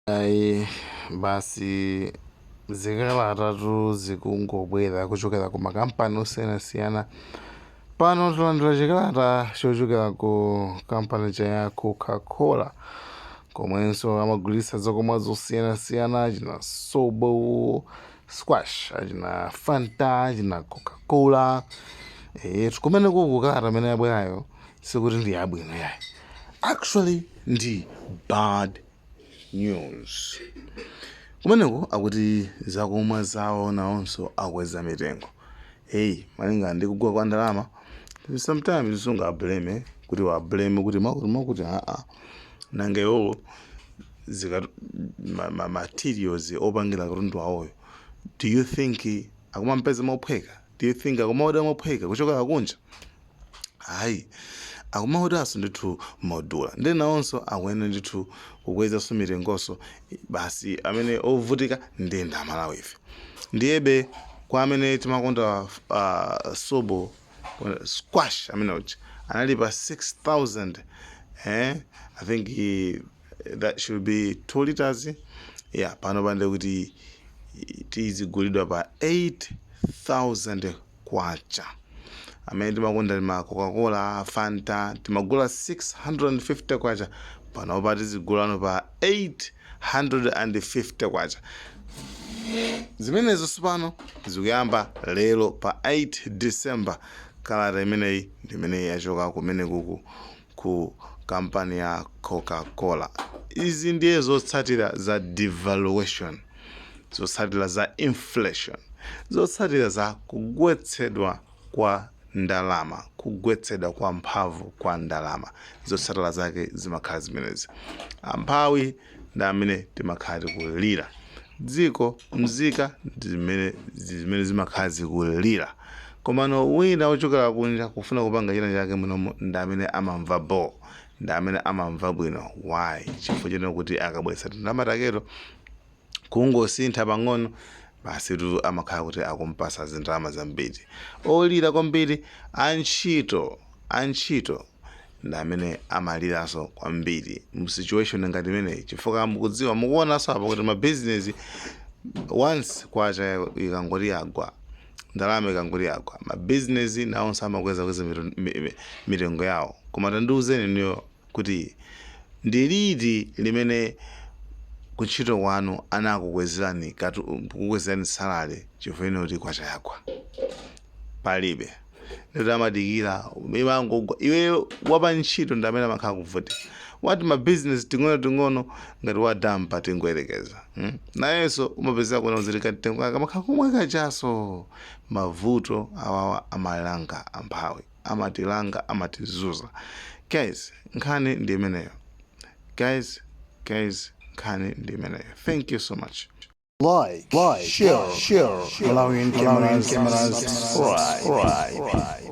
Ayi basi zikalata zikungobwera kuchokera ku makampani osiyanasiyana. Pano tilandira chikalata chochokera ku kampani cha Coca-Cola, komwenso amagulitsa zakumwa zosiyanasiyana, achina sobo, squash, achina fanta, achina Coca-Cola. Kumene kukalata amene yabwerayo sikuti ndi yabwino yayi, actually ndi bad news. Kumeneko akuti zakumwa zawo nawonso akweza mitengo. Malinga ndi kugwa kwa ndalama, sometimes sungablame kuti wablame kuti makuti nangewo materials opangira katundu awoyo. Do you think akumampeza mophweka? Do you think akumaoda mophweka kuchokera kunja? Hayi, akumaodaso ndithu modula. Ndi nawonso akuyenera ndithu kukwezanso mitengonso. Basi amene ovutika ndi ndamalawi ife. Ndiyebe kwa amene timakonda sobo, squash amene uchi analipa 6,000. I think that should be 2 liters. Yeah, pano pande kuti tizigulidwa pa 8,000 kwacha. Amene timakonda ma Coca-Cola, Fanta timagula 650 kwacha, pano pa tizigulano pa 850 kwacha. Zimenezo sipano zikuyamba lero pa 8 December. Kalata imeneyi ndimene yachoka kumene ku kampani ya Coca-Cola. Izi ndiye zotsatira za devaluation, zotsatira za inflation, zotsatira za kugwetsedwa kwa ndalama, kugwetsedwa kwa mphamvu kwa ndalama. Zotsatira zake zimakhala zimenezi. Amphawi ndi amene timakhala tikulira. Dziko mzika zimene zimakhala zikulira. Komano wina ochokera kunja kufuna kupanga china chake muno ndi amene amamva bo, ndi amene amamva bwino. Why? Chifukwa chino kuti akabwesa ndalama taketo kungosintha pang'ono, basi tu amakhala kuti akumpasa zindalama zambiri. Olira kwambiri antchito ndi amene amaliranso kwambiri mu situation ngati imeneyi, chifukwa mukudziwa mukuonanso apa kuti mabusiness once kwacha ikangoti yagwa, ndalama ikangoti yagwa, mabusiness nawonso amakweza mitengo yawo. Koma tandiuzeni niyo kuti ndi liti limene kuntchito kwanu anakukwezerani salary chifukwa kuti kwacha yagwa? Palibe. Ndito amadikira imangogwa. Iwe wapa ntchito ndi amene amakhala kuvutika. Wati mabusiness ting'ono ngati wadampa tingoyerekeza. Nayenso umapezeka kuna uzilika tengo akamakhala kumwe kachaso. Mavuto awawa amalanga amphawi, amatilanga, amatizuza. Guys, nkhani ndi imeneyo. Nkhani ndi imeneyo. Thank you so much. Like, share, Malawian cameras, right.